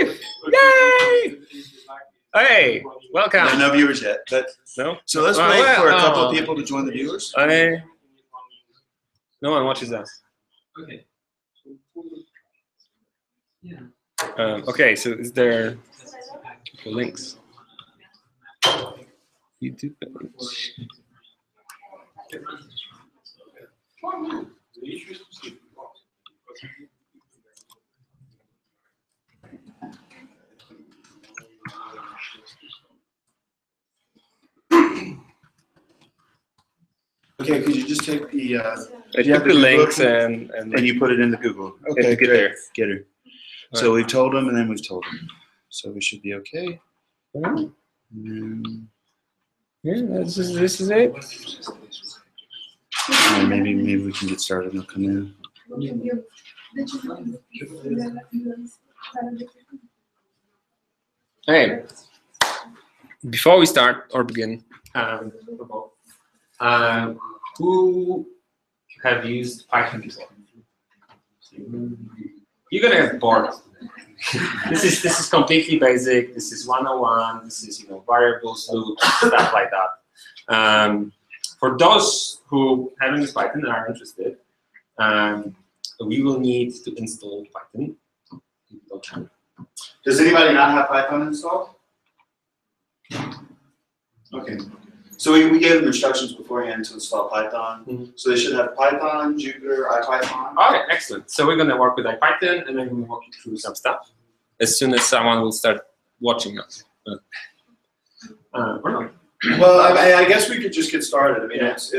live! Yay! Hey, welcome. No viewers yet, but No. So let's wait for a couple of people to join the viewers. No one watches us. Okay. Yeah. Okay, so is there links? YouTube page. Okay, could you just take the I took the links and you put it in the Google. Okay, get great. there. Get her. So we've told them, and then we've told them. So we should be okay. Yeah, this is it. Maybe we can get started and they'll come in. Hey, before we start or begin, who have used Python before? You're gonna get bored. This is completely basic. This is 101. This is variables, loops, stuff like that. For those who haven't used Python and are interested, we will need to install Python. Does anybody not have Python installed? Okay. So we gave them instructions beforehand to install Python. So they should have Python, Jupyter, IPython. All right, excellent. So we're going to work with IPython, and then we'll walk you through some stuff as soon as someone will start watching us. Or not. Well, I guess we could just get started. I mean, it's.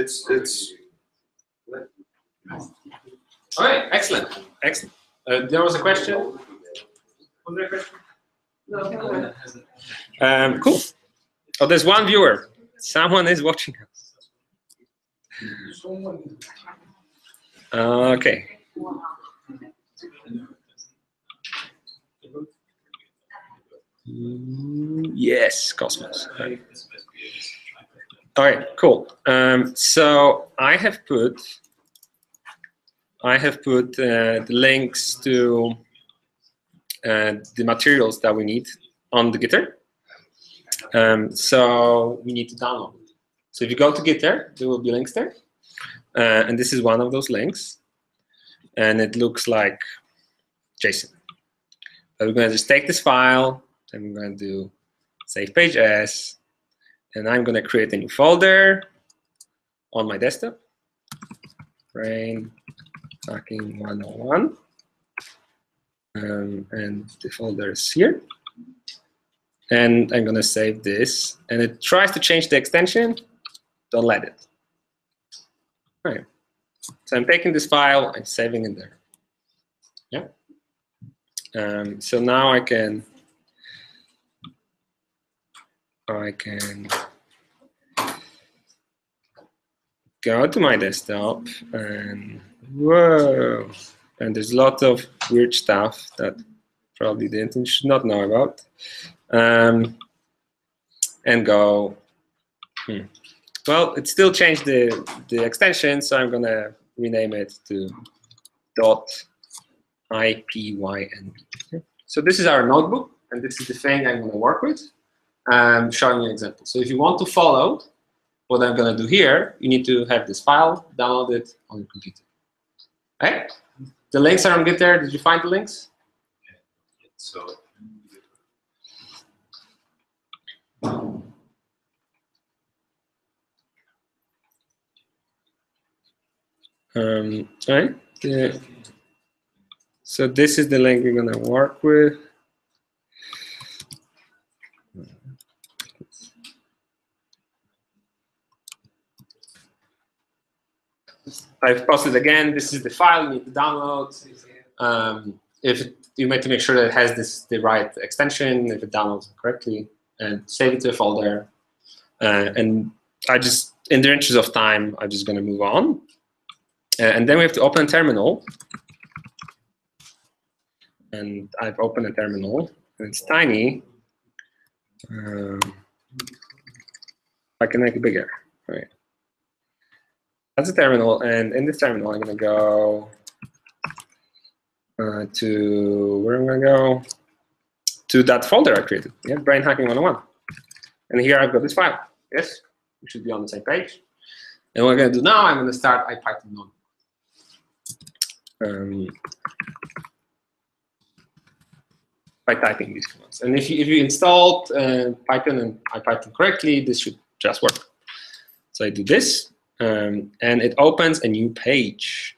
All right, excellent, excellent. There was a question. Was there a question? No. Cool. Oh, there's one viewer. Someone is watching us. Okay. Yes, Cosmos. All right, cool. So I have put the links to the materials that we need on the Gitter. So we need to download it. So if you go to Gitter, there will be links there. And this is one of those links. And it looks like JSON. But we're going to just take this file, and we're going to do save page as, and I'm going to create a new folder on my desktop. Brainhacking 101. And the folder is here. And I'm going to save this. And it tries to change the extension. Don't let it. All right. So I'm taking this file, I'm saving it there. Yeah. So now I can go to my desktop and whoa. And there's a lot of weird stuff that probably the internet should not know about. And go, well, it still changed the extension, so I'm gonna rename it to .ipynb. So this is our notebook, and this is the thing I'm gonna work with. I'm showing you an example. So if you want to follow what I'm gonna do here, you need to have this file, download it on your computer. Right? The links are on Gitter. Did you find the links? So. All right. So this is the link we're gonna work with. I've posted again. This is the file you need to download. If you need to make sure that it has the right extension, if it downloads correctly, and save it to a folder. And I just, in the interest of time, I'm just going to move on. And then we have to open a terminal. And I've opened a terminal, and it's tiny. I can make it bigger. All right. That's a terminal, and in this terminal, I'm going to go to where am I going to go? to that folder I created, yeah, Brainhacking 101. And here I've got this file. Yes, we should be on the same page. And what I'm going to do now, I'm going to start IPython node. By typing these commands. And if you installed Python and IPython correctly, this should just work. So I do this, and it opens a new page.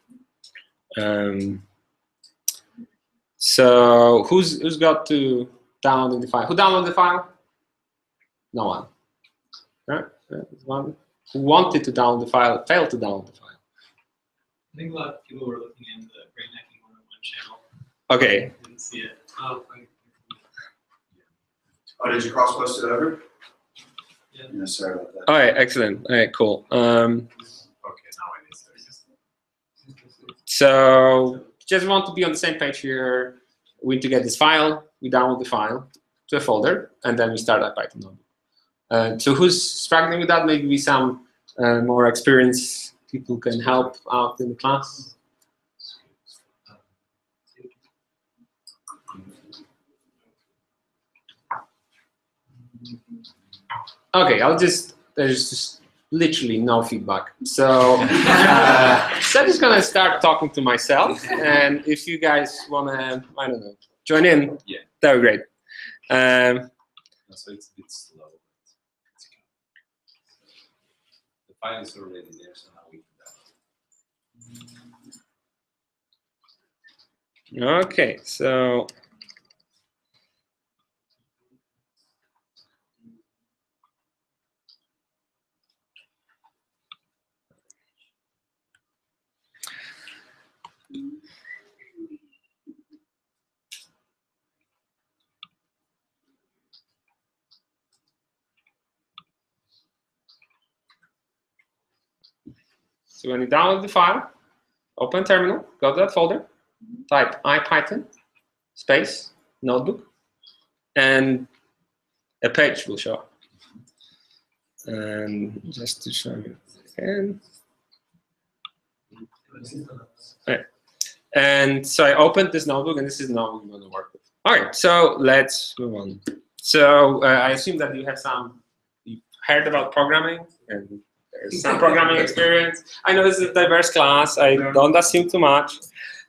So who's got to download the file? Who downloaded the file? No one. One who wanted to download the file failed to download the file. I think a lot of people were looking in the Brainhacking 101 channel. Okay. Didn't see it. Oh, Oh, did you cross-post it over? yeah. Yeah, sorry about that. All right, excellent. All right, cool. Okay, now I need to. So just want to be on the same page here. We need to get this file. We download the file to a folder, and then we start IPython node. So who's struggling with that? Maybe some more experienced people can help out in the class. Okay, there's just literally no feedback. So, so I'm just gonna start talking to myself, and if you guys wanna, I don't know, join in, Yeah. that would be great. So it's a bit slow. The file is already there, so now we can download. Okay, so. So when you download the file, open terminal, go to that folder, type IPython space notebook, and a page will show up. And just to show you again. Right. And so I opened this notebook, and this is the notebook I'm going to work with. All right, so let's move on. So I assume that you've heard about programming, and there's some programming experience. I know this is a diverse class. I don't assume too much.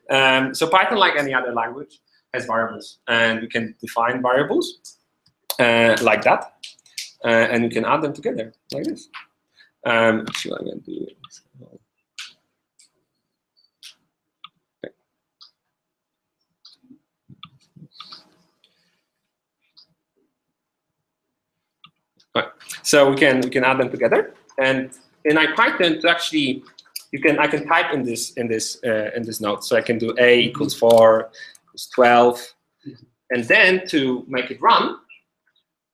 So Python, like any other language, has variables, and we can define variables like that, and we can add them together like this. Actually, I'm going to do it. Right. So we can add them together, and in IPython, to actually, I can type in this node. So I can do a equals 4 equals 12, and then to make it run,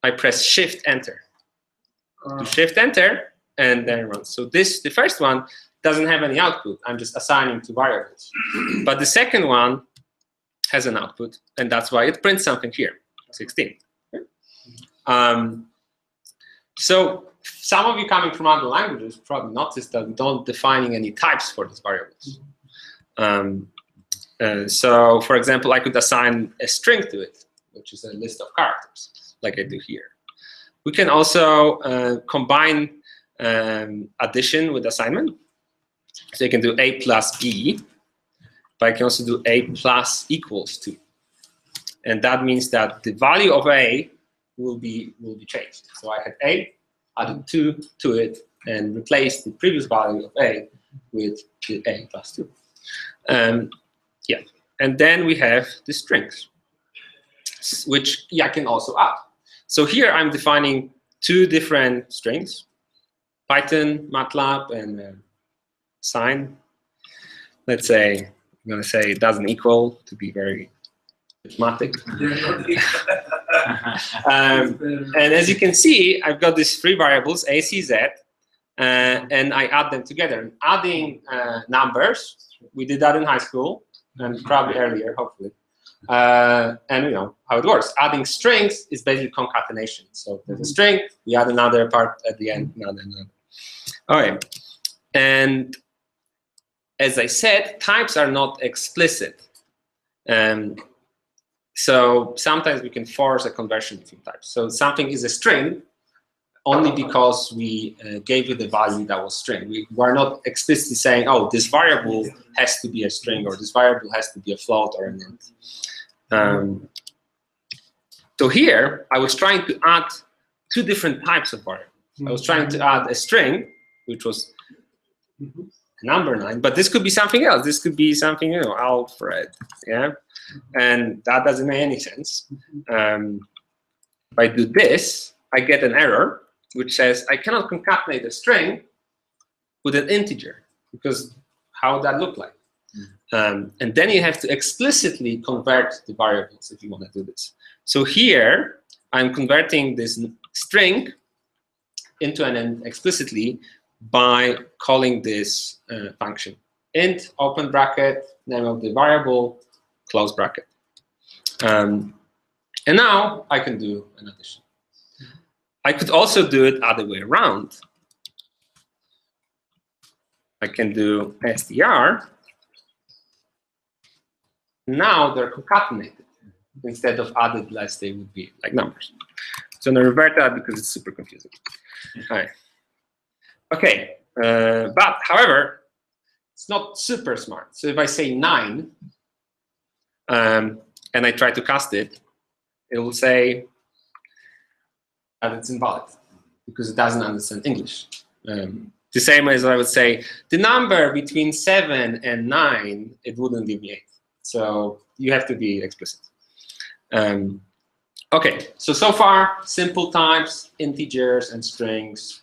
I press Shift Enter. To Shift Enter, and then it runs. So the first one doesn't have any output. I'm just assigning two variables. But the second one has an output, and that's why it prints something here, 16. So some of you coming from other languages probably noticed that we don't defining any types for these variables. So for example, I could assign a string to it, which is a list of characters, like I do here. We can also combine addition with assignment. So you can do a plus b, but I can also do a plus equals 2. And that means that the value of a will be changed. So I had a, added 2 to it, and replaced the previous value of a with the a plus 2. Yeah, and then we have the strings, which I can also add. So here I'm defining two different strings, Python, MATLAB, and sign. Let's say I'm going to say it doesn't equal, to be very diplomatic. And as you can see, I've got these three variables, a, c, z, and I add them together. Adding numbers, we did that in high school, and probably earlier, hopefully. And you know how it works. Adding strings is basically concatenation. So there's a string, we add another part at the end, another. All right. And as I said, types are not explicit. So sometimes we can force a conversion between types. So something is a string only because we gave it a value that was string. We are not explicitly saying, oh, this variable has to be a string, or this variable has to be a float or an int. So here, I was trying to add two different types of variables. I was trying to add a string, which was number 9, but this could be something else. This could be something, you know, Alfred, yeah? And that doesn't make any sense. If I do this, I get an error, which says I cannot concatenate a string with an integer, because how would that look like? And then you have to explicitly convert the variables if you want to do this. So here, I'm converting this string into an int explicitly by calling this function. Int, open bracket, name of the variable, close bracket. And now I can do an addition. I could also do it other way around. I can do str. Now they're concatenated. Instead of added less, they would be like numbers. So I'm going to revert that because it's super confusing. All right. Okay, but however, it's not super smart. So if I say 9 and I try to cast it, it will say that it's invalid because it doesn't understand English. The same as I would say the number between 7 and 9, it wouldn't give me 8. So you have to be explicit. Okay, so far, simple types, integers, and strings.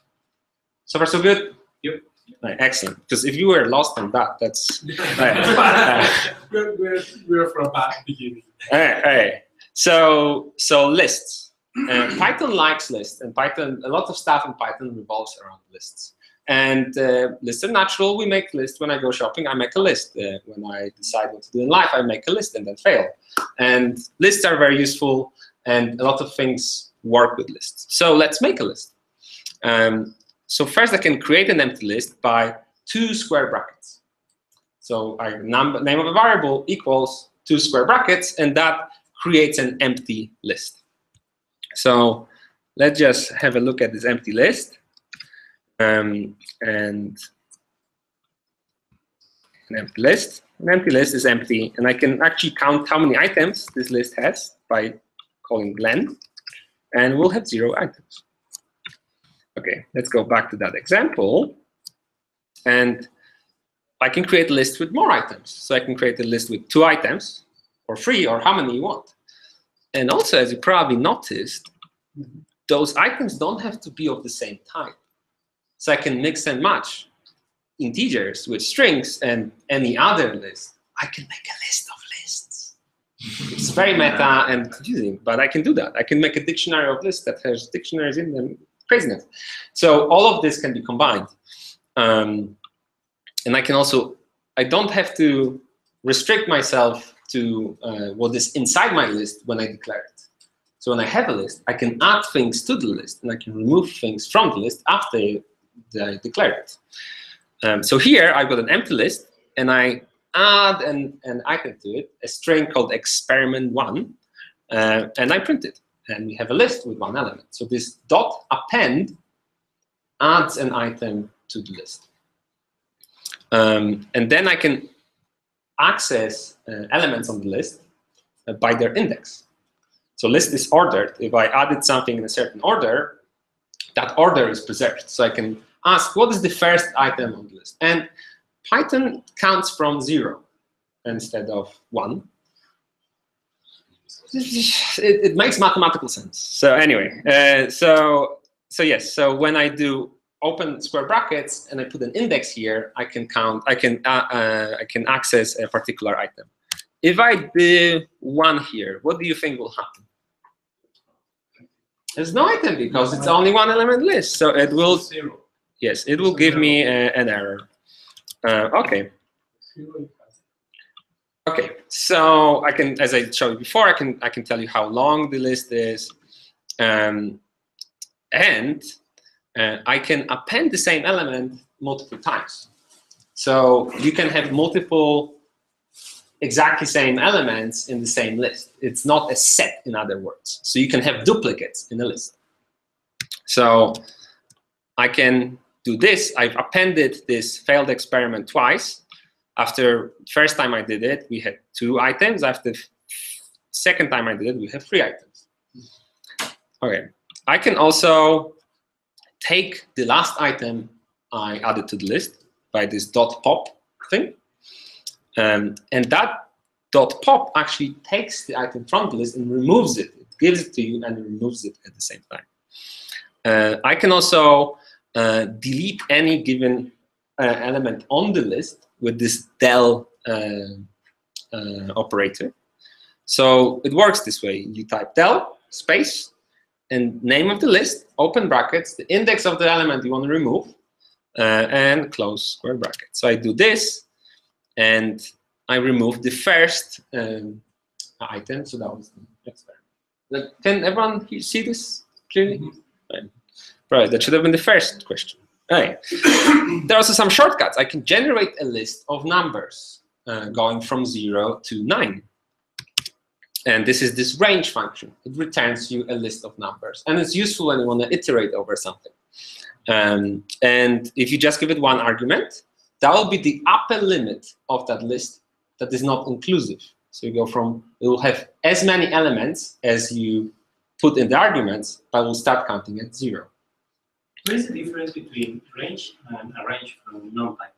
So far, so good? Yep. Right, excellent. Because if you were lost on that, that's... We're from a bad beginning. All right. So lists. Python likes lists, and Python, a lot of stuff in Python revolves around lists. And lists are natural. We make lists. When I go shopping, I make a list. When I decide what to do in life, I make a list and then fail. And lists are very useful, and a lot of things work with lists. So let's make a list. So first, I can create an empty list by 2 square brackets. So name of a variable equals 2 square brackets, and that creates an empty list. So let's just have a look at this empty list. And an empty list. An empty list is empty, and I can actually count how many items this list has by calling len, and we'll have 0 items. Okay, let's go back to that example. And I can create a list with more items. So I can create a list with 2 items, or 3, or how many you want. And also, as you probably noticed, those items don't have to be of the same type. So I can mix and match integers with strings and any other list. I can make a list of lists. It's very meta and confusing, but I can do that. I can make a dictionary of lists that has dictionaries in them. Craziness. So all of this can be combined. And I can also, I don't have to restrict myself to what is inside my list when I declare it. So when I have a list, I can add things to the list, and I can remove things from the list after I declare it. So here I've got an empty list, and I add an item to it, a string called experiment1, and I print it. And we have a list with 1 element. So this dot append adds an item to the list. And then I can access elements on the list by their index. So list is ordered. If I added something in a certain order, that order is preserved. So I can ask, what is the first item on the list? And Python counts from 0 instead of 1. It makes mathematical sense. So anyway, so yes. So when I do open square brackets and I put an index here, I can count. I can access a particular item. If I do 1 here, what do you think will happen? There's no item because it's only 1 element list. So it will. 0. Yes, it will give me an error. Okay. Okay, so I can, as I showed you before, I can tell you how long the list is, and I can append the same element multiple times. So you can have multiple exactly same elements in the same list. It's not a set, in other words. So you can have duplicates in a list. So I can do this. I've appended this failed experiment twice. After first time I did it, we had 2 items. After second time I did it, we have 3 items. Okay. I can also take the last item I added to the list by this .pop thing. And that .pop actually takes the item from the list and removes it. It gives it to you and removes it at the same time. I can also delete any given element on the list with this del operator. So it works this way. You type del space and name of the list, open brackets, the index of the element you want to remove, and close square bracket. So I do this, and I remove the first item. So that was the experiment. Can everyone see this clearly? Right, that should have been the first question. Right. There are also some shortcuts. I can generate a list of numbers going from 0 to 9. And this is this range function. It returns you a list of numbers. And it's useful when you want to iterate over something. And if you just give it 1 argument, that will be the upper limit of that list that is not inclusive. So you go from, it will have as many elements as you put in the arguments, but will start counting at 0. What is the difference between range and arrange from NumPy?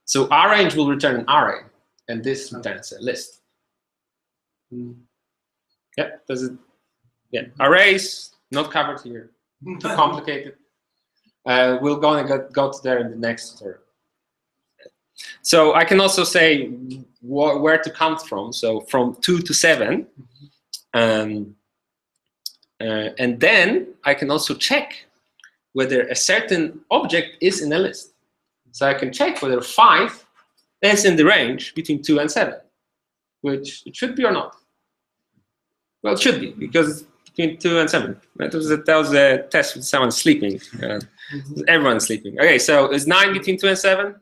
So arrange will return an array, and this returns a list. Yeah, does it? Yeah, arrays not covered here. Too complicated. We'll go to there in the next tutorial. So I can also say where to count from. So from 2 to 7, and then I can also check whether a certain object is in a list. So I can check whether 5 is in the range between 2 and 7, which it should be or not. Well, it should be, because it's between 2 and 7. That was a test with someone sleeping. Everyone's sleeping. Okay, so is 9 between 2 and 7?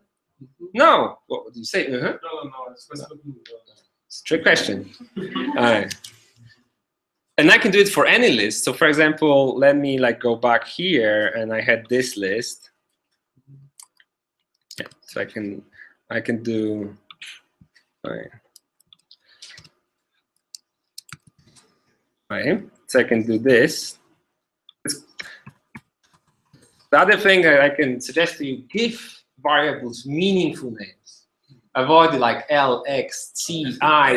No. What would you say? No, it's It's a trick question. All right. And I can do it for any list. So for example, let me go back here, and I had this list. Yeah, so I can do. All right. Right. So I can do this. The other thing that I can suggest to you, give variables meaningful names. Avoid like L, X, C, I,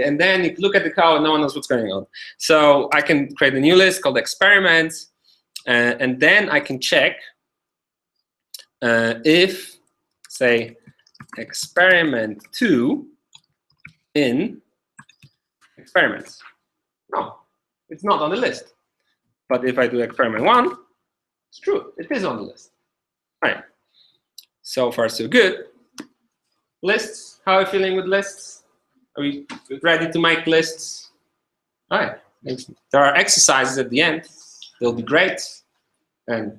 and then you look at the code, no one knows what's going on. So I can create a new list called experiments, and then I can check if, say, experiment 2 in experiments. No, it's not on the list. But if I do experiment 1, it's true, it is on the list. All right. So far, so good. Lists, how are you feeling with lists? Are we ready to make lists? All right. There are exercises at the end. They'll be great. And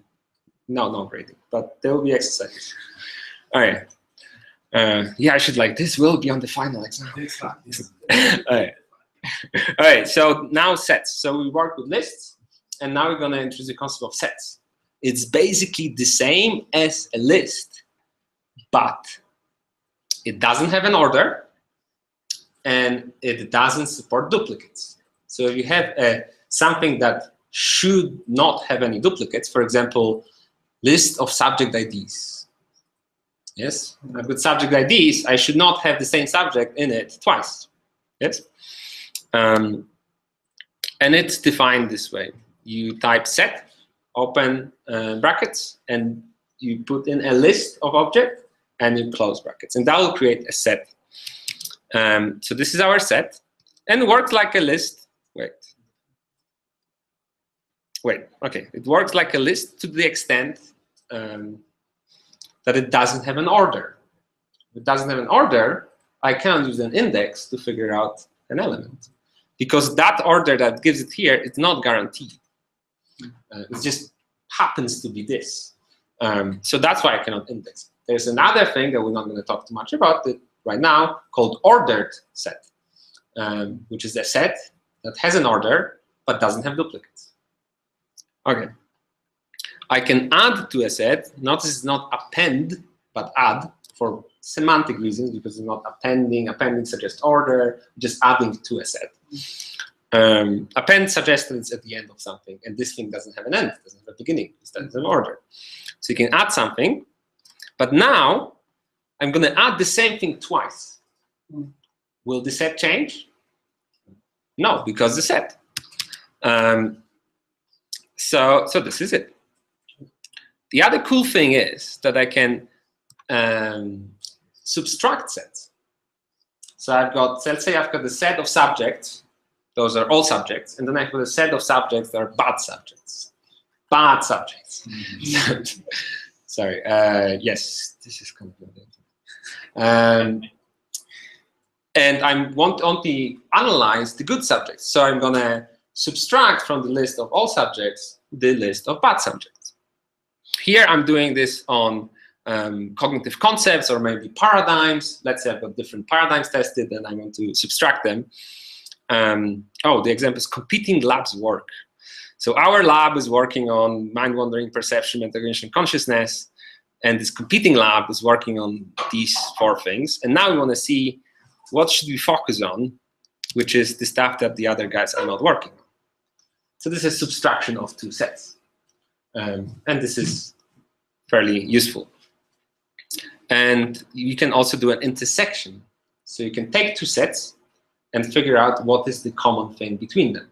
no, not grading, but there will be exercises. All right. Yeah, I should this will be on the final exam. All right. All right, so now sets. So we work with lists, and now we're going to introduce the concept of sets. It's basically the same as a list, but it doesn't have an order, and it doesn't support duplicates. So if you have something that should not have any duplicates, for example, list of subject IDs. Yes, with subject IDs, I should not have the same subject in it twice. Yes, and it's defined this way. You type set, open brackets, and you put in a list of objects, and you close brackets, and that will create a set. So this is our set, and it works like a list. Wait, okay. It works like a list to the extent that it doesn't have an order. If it doesn't have an order, I cannot use an index to figure out an element, because that order that gives it here is not guaranteed. It just happens to be this. So that's why I cannot index. There's another thing that we're not going to talk too much about, that right now called ordered set, which is a set that has an order but doesn't have duplicates. Okay. I can add to a set. Notice it's not append, but add for semantic reasons, because it's not appending. Appending suggests order, just adding to a set. Append suggests that it's at the end of something, and this thing doesn't have an end, it doesn't have a beginning, it doesn't have an order. So you can add something, but now I'm going to add the same thing twice. Will the set change? No, because the set. So this is it. The other cool thing is that I can subtract sets. So I've got, let's say I've got a set of subjects. Those are all subjects. And then I've got a set of subjects that are bad subjects. Bad subjects. Sorry. Yes, this is complicated. And I want to analyze the good subjects. So I'm going to subtract from the list of all subjects the list of bad subjects. Here I'm doing this on cognitive concepts or maybe paradigms. Let's say I've got different paradigms tested and I want to subtract them. Oh, the example is competing labs work. So our lab is working on mind-wandering perception, metacognition, consciousness, and this competing lab is working on these 4 things. And now we want to see what should we focus on, which is the stuff that the other guys are not working on. So this is subtraction of 2 sets. And this is fairly useful. And you can also do an intersection. So you can take 2 sets and figure out what is the common thing between them.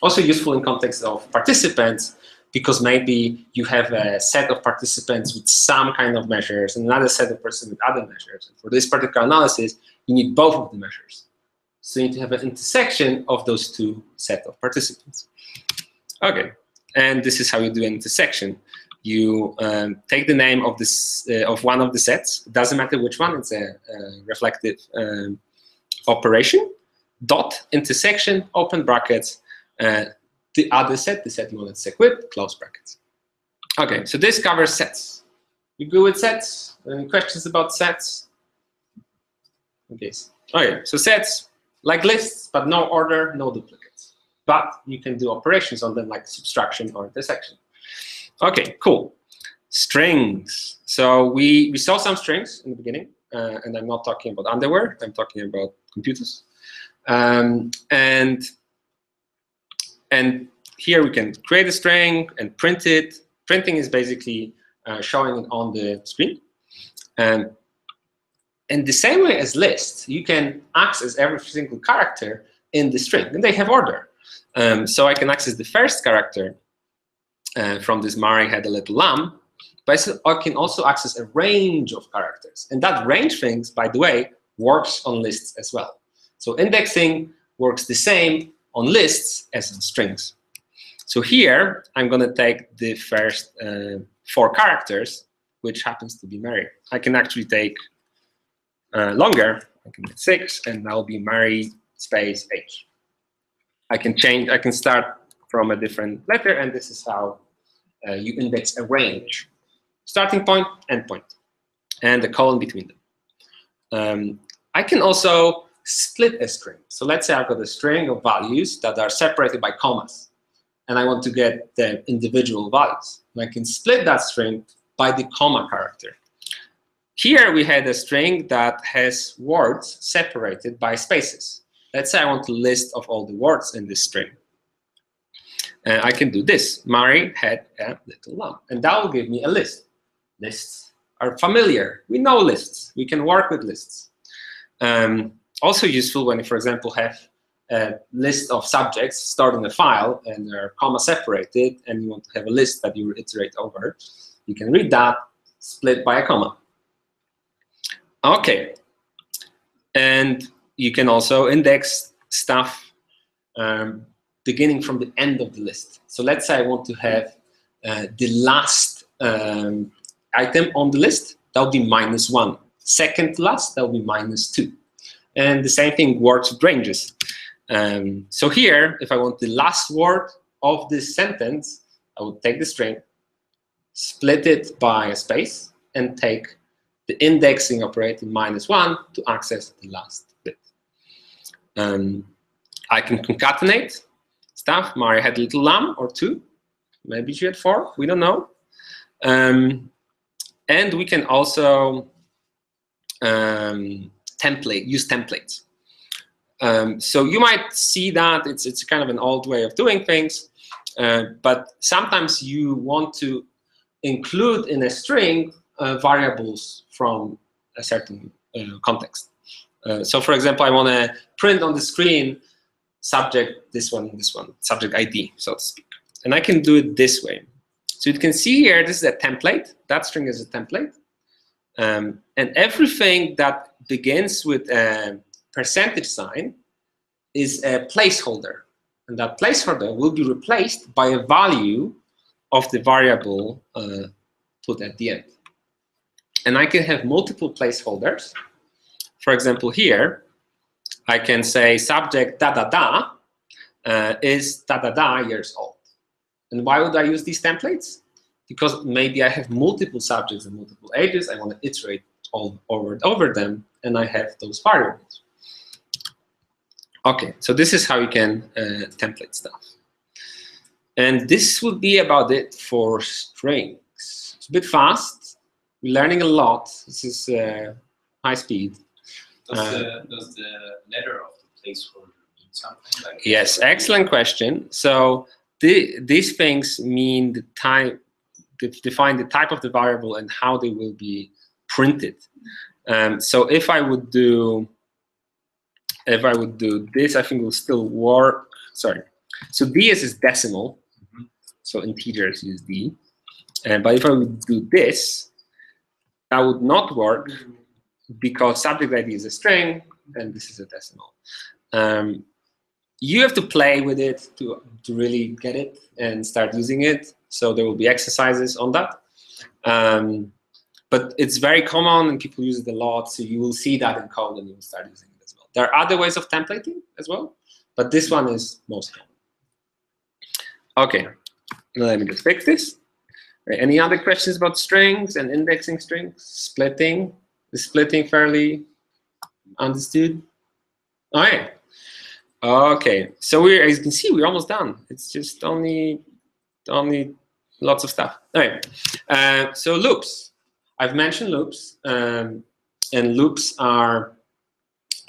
Also useful in context of participants, because maybe you have a set of participants with some kind of measures and another set of participants with other measures. And for this particular analysis, you need both of the measures. So you need to have an intersection of those 2 sets of participants. Okay, and this is how you do an intersection. You take the name of this of one of the sets. It doesn't matter which one. It's a reflective operation. Dot intersection open brackets. The other set, the set you want to check with, close brackets. Okay, so this covers sets. You go with sets? Any questions about sets? Okay, so sets like lists, but no order, no duplicates. But you can do operations on them like subtraction or intersection. Okay, cool. Strings. So we saw some strings in the beginning, and I'm not talking about underwear. I'm talking about computers. And here we can create a string and print it. Printing is basically showing it on the screen. And the same way as lists, you can access every single character in the string, and they have order. So I can access the first character from this Mari had a little lamb, but I can also access a range of characters. And that range things, by the way, works on lists as well. So indexing works the same on lists as on strings. So here, I'm going to take the first 4 characters, which happens to be Mary. I can actually take longer. I can get 6, and that will be Mary space H. I can start from a different letter, and this is how you index a range. Starting point, end point, and a colon between them. I can also split a string. So let's say I've got a string of values that are separated by commas, and I want to get the individual values. And I can split that string by the comma character. Here we had a string that has words separated by spaces. Let's say I want a list of all the words in this string. I can do this. Mari had a little lamb, and that will give me a list. Lists are familiar. We know lists. We can work with lists. Also useful when you, for example, have a list of subjects stored in a file and they're comma separated, and you want to have a list that you iterate over. You can read that, split by a comma. Okay, and you can also index stuff beginning from the end of the list. So let's say I want to have the last item on the list. That will be -1. Second last, that will be -2. And the same thing works with ranges. So here, if I want the last word of this sentence, I would take the string, split it by a space, and take the indexing operator -1 to access the last bit. I can concatenate stuff. Mari had a little lamb or 2. Maybe she had 4. We don't know. And we can also use templates. So you might see that it's kind of an old way of doing things, but sometimes you want to include in a string variables from a certain context. So for example, I want to print on the screen subject, this one, subject ID, so to speak. And I can do it this way. So you can see here, this is a template. That string is a template. And everything that begins with a percentage sign is a placeholder. And that placeholder will be replaced by a value of the variable put at the end. And I can have multiple placeholders. For example, here, I can say subject da-da-da is da-da-da years old. And why would I use these templates? Because maybe I have multiple subjects and multiple ages. I want to iterate all over them, and I have those variables. Okay, so this is how you can template stuff. And this would be about it for strings. It's a bit fast. We're learning a lot. This is high speed. Does the letter of the placeholder mean something? Like yes, excellent question. So these things mean the type, define the type of the variable and how they will be printed. So if I would do this, I think it will still work. Sorry. So DS is decimal. So integers use D. But if I would do this, that would not work because subject ID is a string and this is a decimal. You have to play with it to really get it and start using it. So there will be exercises on that. But it's very common and people use it a lot. So you will see that in code and you will start using it as well. There are other ways of templating as well, but this one is most common. Okay, let me just fix this. Any other questions about strings and indexing strings? Splitting? Is splitting fairly understood? All right. Okay, so as you can see, we're almost done. It's just only lots of stuff. All right. So loops. I've mentioned loops, and loops are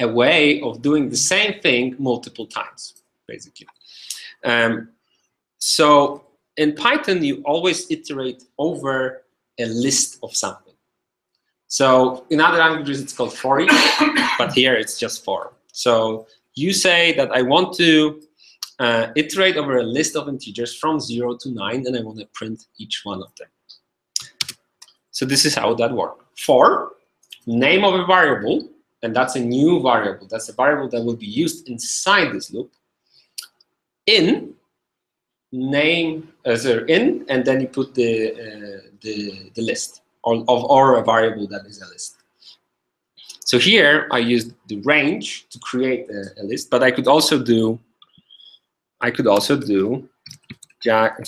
a way of doing the same thing multiple times, basically. So in Python, you always iterate over a list of something. So in other languages, it's called for each, but here it's just for. So you say that I want to iterate over a list of integers from 0 to 9, and I want to print each one of them. So this is how that works. For, name of a variable, and that's a new variable. That's a variable that will be used inside this loop. In, name as in, and then you put the list or a variable that is a list. So here I used the range to create a list, but I could also do Jack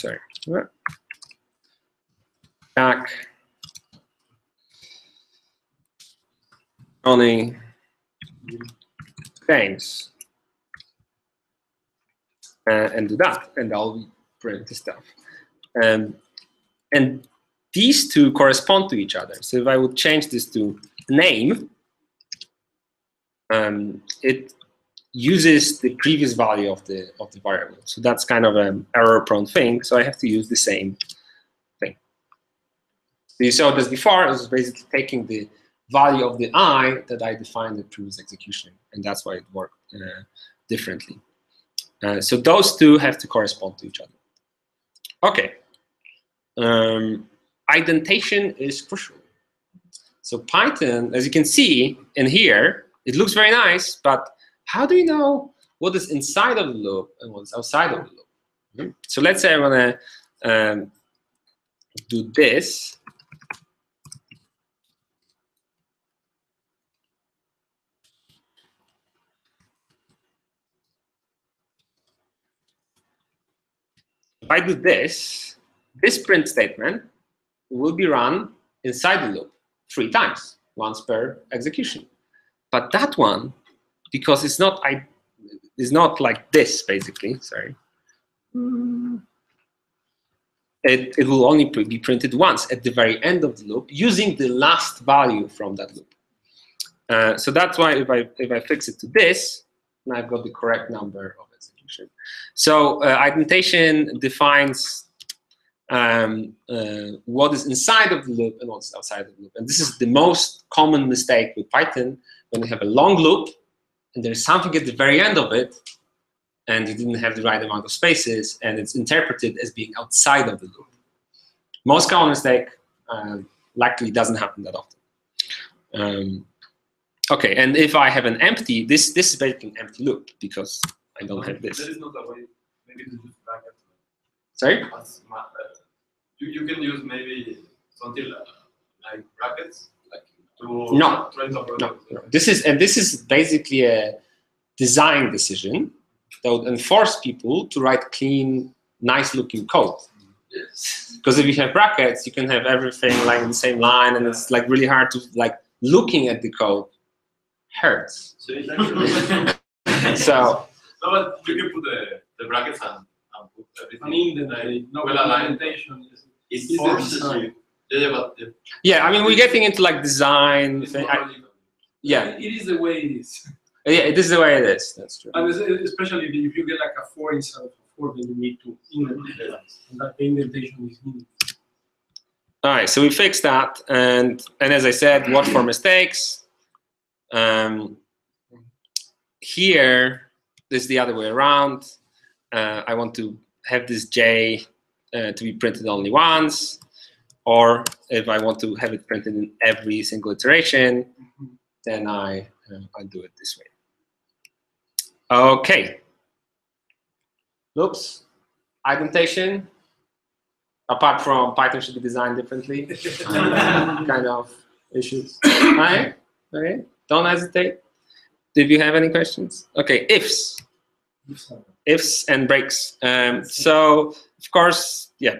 Johnny James and do that, and I'll print the stuff. And these two correspond to each other. So if I would change this to name, it uses the previous value of the variable. So that's kind of an error-prone thing. So I have to use the same thing. So you saw this before. It was basically taking the value of the I that I defined in the previous execution, and that's why it worked differently. So those two have to correspond to each other. Okay. Indentation is crucial. So Python, as you can see in here, it looks very nice, but how do you know what is inside of the loop and what is outside of the loop? So let's say I want to do this. If I do this print statement will be run inside the loop 3 times. once per execution. But that one, because it's not like this, basically, sorry. It will only be printed once at the very end of the loop using the last value from that loop. So that's why if I fix it to this, now I've got the correct number of execution. So indentation defines what is inside of the loop and what's outside of the loop. And this is the most common mistake with Python, when you have a long loop and there's something at the very end of it, and you didn't have the right amount of spaces, and it's interpreted as being outside of the loop. Most common mistake, luckily doesn't happen that often. Okay, and if I have an empty, this is basically an empty loop because I don't have this. There is not a way, maybe to use brackets. Sorry? You can use maybe something like brackets, like No. to interpret. No. This is basically a design decision that would enforce people to write clean, nice-looking code. Yes. Because if you have brackets, you can have everything like in the same line, and it's like really hard to like looking at the code hurts. So it's actually So no, but you can put the brackets and put everything. I mean, no Well aligned. implementation is It forces you. But yeah, I mean we're getting into like design. it's Thing. more logical. Yeah, It is the way it is. yeah, this is the way it is. That's true. And especially if you get like a 4 inside of a 4, then you need to indent it. And that indentation is needed. All right, so we fixed that, and as I said, watch for mistakes. Here, this is the other way around. I want to have this J to be printed only once, or if I want to have it printed in every single iteration, then I do it this way. Okay. Oops. Indentation. Apart from Python should be designed differently, kind of issues. All right. Okay. Don't hesitate. If you have any questions. Okay. Ifs. Ifs and breaks. So of course, yeah.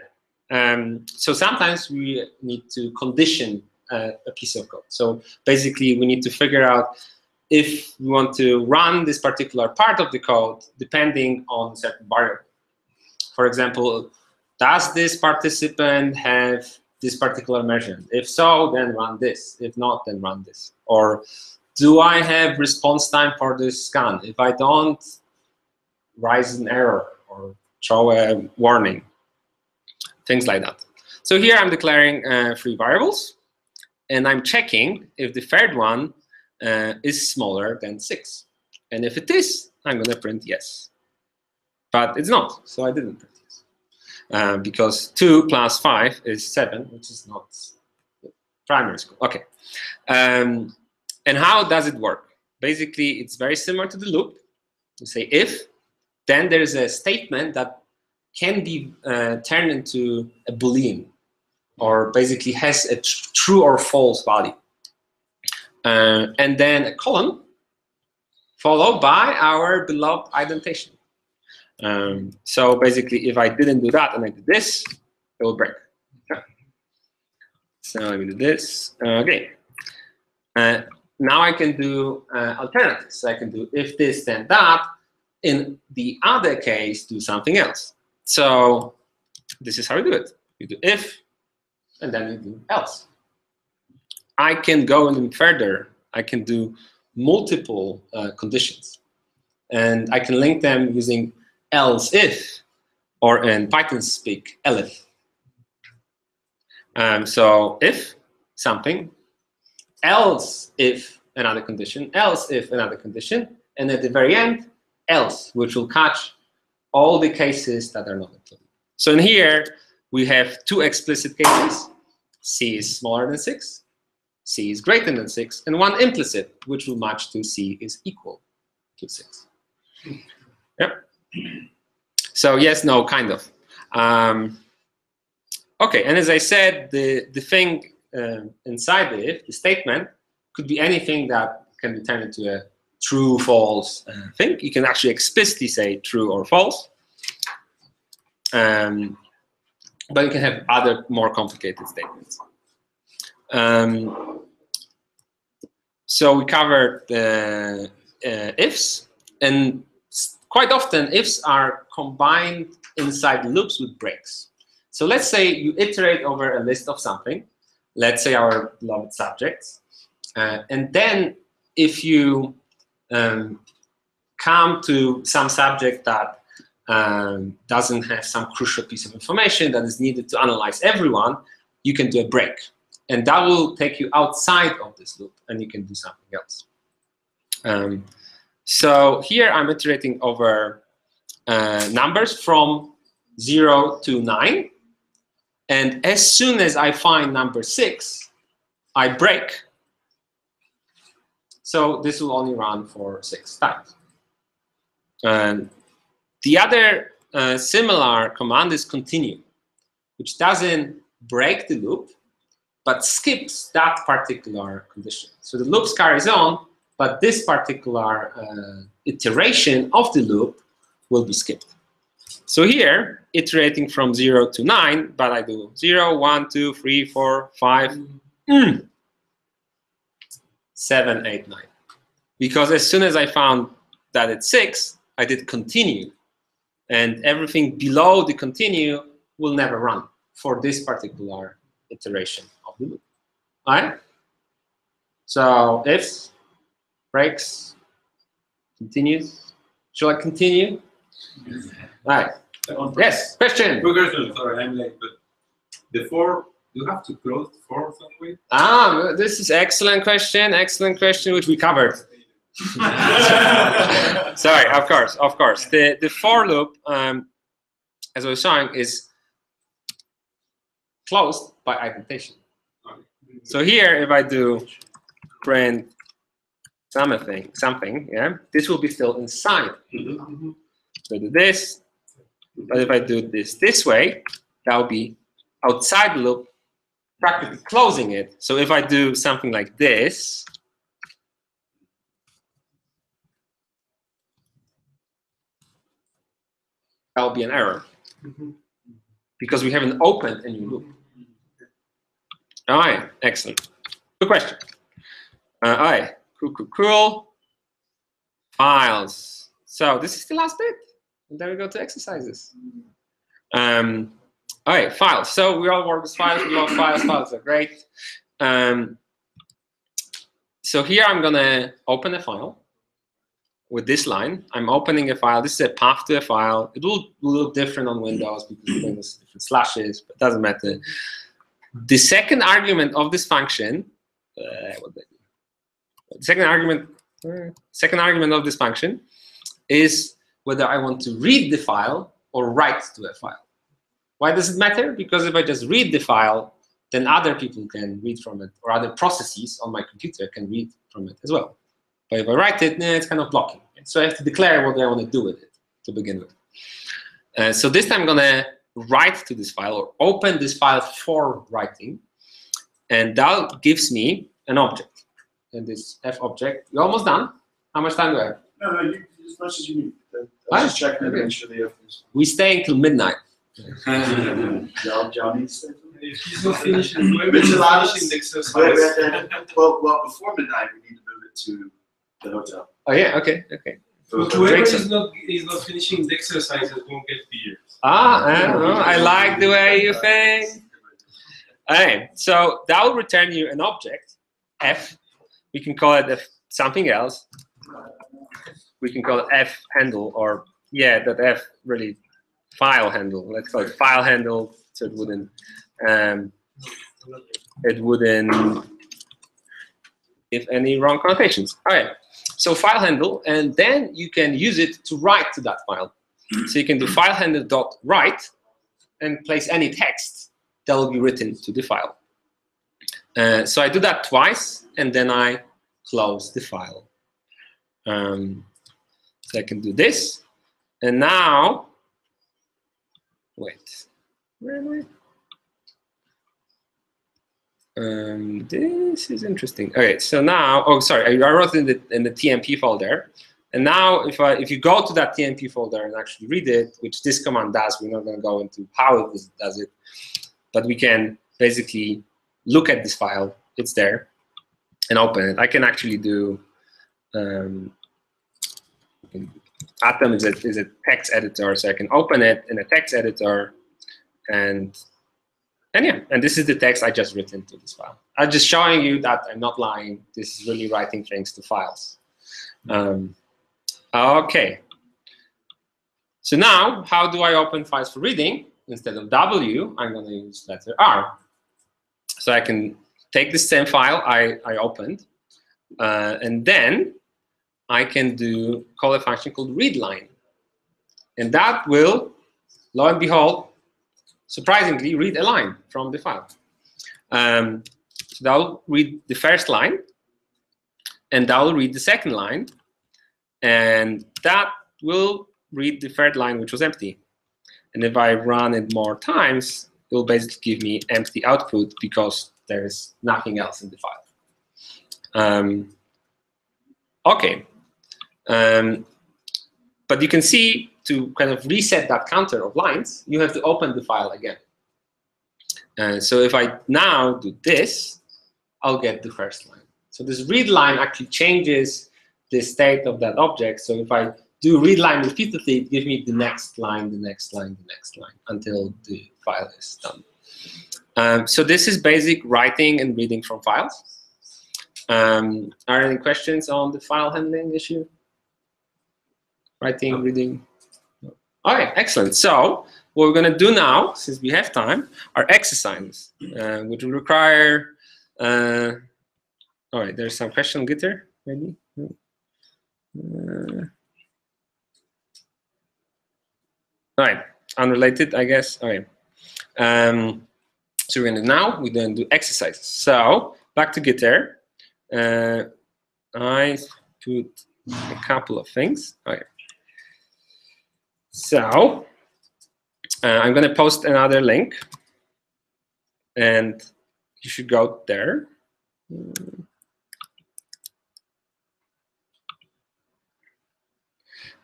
So sometimes we need to condition a piece of code. So basically, we need to figure out if we want to run this particular part of the code depending on certain variable. For example, does this participant have this particular measurement? If so, then run this. If not, then run this. Or do I have response time for this scan? If I don't, rise an error or throw a warning. Things like that. So here I'm declaring 3 variables, and I'm checking if the third one is smaller than 6. And if it is, I'm going to print yes. But it's not, so I didn't print yes. Because 2 plus 5 is 7, which is not primary school. Okay. And how does it work? Basically, it's very similar to the loop. You say if, then there's a statement that can be turned into a Boolean, or basically has a true or false value. And then a colon, followed by our beloved indentation. So basically, if I didn't do that and I did this, it will break. Okay. So let me do this. Okay. Now I can do alternatives. So I can do if this, then that. In the other case, do something else. So this is how we do it. You do if, and then you do else. I can go even further. I can do multiple conditions. And I can link them using else if, or in Python speak, elif. So if something, else if another condition, else if another condition, and at the very end, else, which will catch all the cases that are not included. So in here, we have 2 explicit cases. C is smaller than 6, C is greater than 6, and 1 implicit, which will match to C is equal to 6. Yep. So yes, no, kind of. Okay, and as I said, the thing inside the if, the statement, could be anything that can be turned into a true, false thing. You can actually explicitly say true or false. But you can have other more complicated statements. So we covered ifs, and quite often ifs are combined inside loops with breaks. So let's say you iterate over a list of something, let's say our beloved subjects, and then if you come to some subject that doesn't have some crucial piece of information that is needed to analyze everyone, you can do a break. And that will take you outside of this loop, and you can do something else. So here I'm iterating over numbers from 0 to 9. And as soon as I find number 6, I break. So this will only run for 6 times. The other similar command is continue, which doesn't break the loop, but skips that particular condition. So the loop carries on, but this particular iteration of the loop will be skipped. So here, iterating from 0 to 9, but I do 0, 1, 2, 3, 4, 5, 7, 8, 9. Because as soon as I found that it's 6, I did continue. And everything below the continue will never run for this particular iteration of the loop. All right? So ifs, breaks, continues. Shall I continue? All right. Yes, question. Quick question, sorry, I'm late, but the 4, you have to close the 4 some way? This is excellent question, which we covered. Sorry, of course. The for loop, as I was showing, is closed by indentation. So here, if I do print something, yeah, this will be still inside. So I do this, but if I do this way, that will be outside the loop, practically closing it. So if I do something like this, that will be an error because we haven't opened a new loop. All right, excellent. Good question. All right, cool. Files. So this is the last bit. And then we go to exercises. All right, files. So we all work with files. We love files. Files are great. So here I'm going to open a file with this line. I'm opening a file. This is a path to a file. It will look different on Windows because Windows has different slashes, but it doesn't matter. The second argument of this function, the second argument of this function is whether I want to read the file or write to a file. Why does it matter? Because if I just read the file, then other people can read from it, or other processes on my computer can read from it as well. But if I write it, it's kind of blocking. So I have to declare what I want to do with it to begin with. So this time I'm going to write to this file or open this file for writing. And that gives me an object. And this f object, you're almost done. How much time do I have? No, as much as you need. I was just checking to make sure the we stay until midnight. Y'all need to stay. If he's not finishing, the exercise. Well, before midnight, we need to move it to the hotel. Oh yeah, okay. But whoever is not finishing the exercises won't get beer. I like the way you think. Okay, so that will return you an object, f. We can call it something else. We can call it f handle, or that f really file handle. Let's call it file handle, so it wouldn't give any wrong connotations. All right, so file handle, and then you can use it to write to that file. So you can do file handle.write and place any text that will be written to the file. So I do that twice, and then I close the file. So I can do this, and now, wait, where am I? This is interesting. Okay, so now, I wrote it in the TMP folder, and now if you go to that TMP folder and actually read it, which this command does, we're not going to go into how it does it, but we can basically look at this file. It's there. and open it. I can actually do Atom is a text editor, so I can open it in a text editor, and yeah, and this is the text I just written to this file. I'm just showing you that I'm not lying. This is really writing things to files. Okay. So now, how do I open files for reading? Instead of W, I'm going to use letter R. So I can take the same file I opened, and then I can call a function called readLine. And that will, lo and behold, surprisingly, read a line from the file. So that will read the first line, and that will read the second line, and that will read the third line, which was empty. And if I run it more times, it will basically give me empty output because there's nothing else in the file. Okay. But you can see, to kind of reset that counter of lines, you have to open the file again. So if I now do this, I'll get the first line. So this read line actually changes the state of that object. So if I do read line repeatedly, it gives me the next line, the next line, the next line, until the file is done. So this is basic writing and reading from files. Are there any questions on the file handling issue? Writing, reading? Okay, excellent. So what we're going to do now, since we have time, are exercises, which will require. All right, there's some question on Gitter, maybe. All right, unrelated, I guess. All right. So we're going to do exercises. So back to Gitter. I put a couple of things. All right. So I'm going to post another link, and you should go there.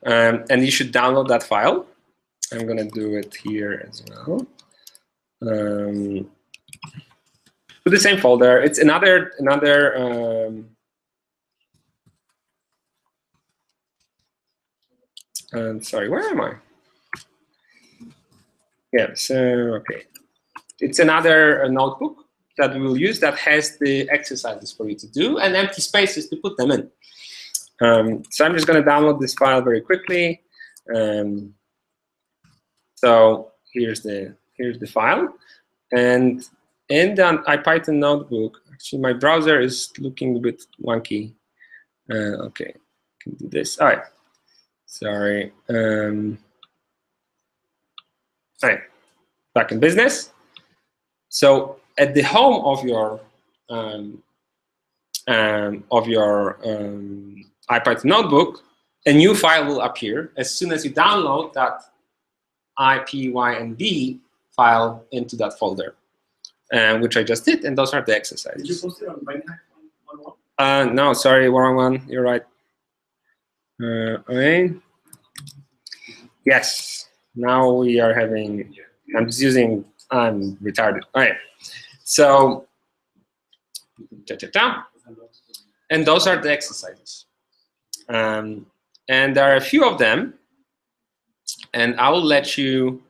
And you should download that file. I'm going to do it here as well. To the same folder. It's another. Sorry, where am I? Yeah. So okay, it's another notebook that we will use that has the exercises for you to do and empty spaces to put them in. So I'm just going to download this file very quickly. So here's the file, and in the IPython notebook, actually my browser is looking a bit wonky. Okay, can do this. All right, sorry. All right, back in business. So at the home of your IPython notebook, a new file will appear as soon as you download that IPYNB file into that folder, which I just did, and those are the exercises. Did you post it on Brainhack? No, sorry, wrong one. You're right. Okay. Yes. Now we are having. I'm retarded. All right. So, and those are the exercises. And there are a few of them, and I will let you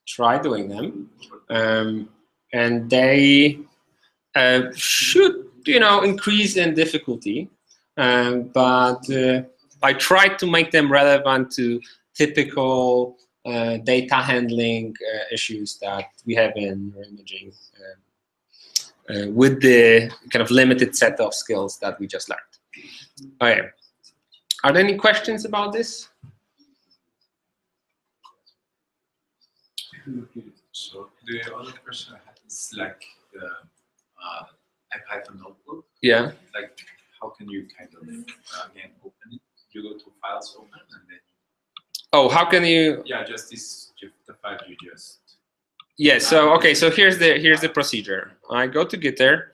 try doing them. And they should, increase in difficulty. But I tried to make them relevant to typical data handling issues that we have in neuroimaging with the kind of limited set of skills that we just learned. Okay. Are there any questions about this? So the other question I had is like the IPython notebook. Yeah. Like, how can you kind of again open it? You go to files, open, and then. Oh, how can you? Yeah, just the file you just. Yeah. So okay. So here's the procedure. I go to Gitter.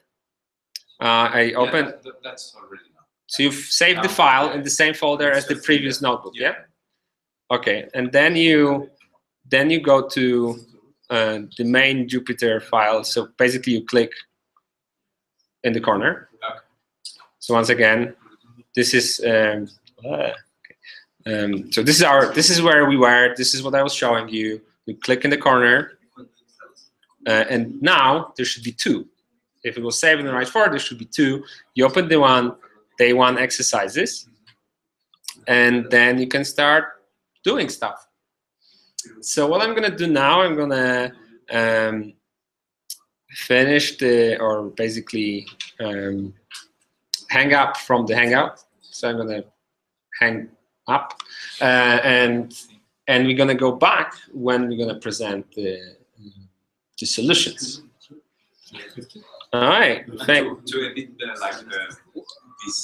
I open. That's already now. So you've saved the file in the same folder as the previous notebook. Yeah. Okay, and then you go to the main Jupyter file. So basically, you click in the corner. Okay. So once again, this is so this is where we were. This is what I was showing you. We click in the corner, and now there should be 2. If it was saved in the right folder, there should be 2. You open the one, day 1 exercises, and then you can start doing stuff. So what I'm gonna do now, I'm gonna finish or basically hang up from the Hangout. So I'm gonna hang up, and we're gonna go back when we're gonna present the solutions. All right. To edit this.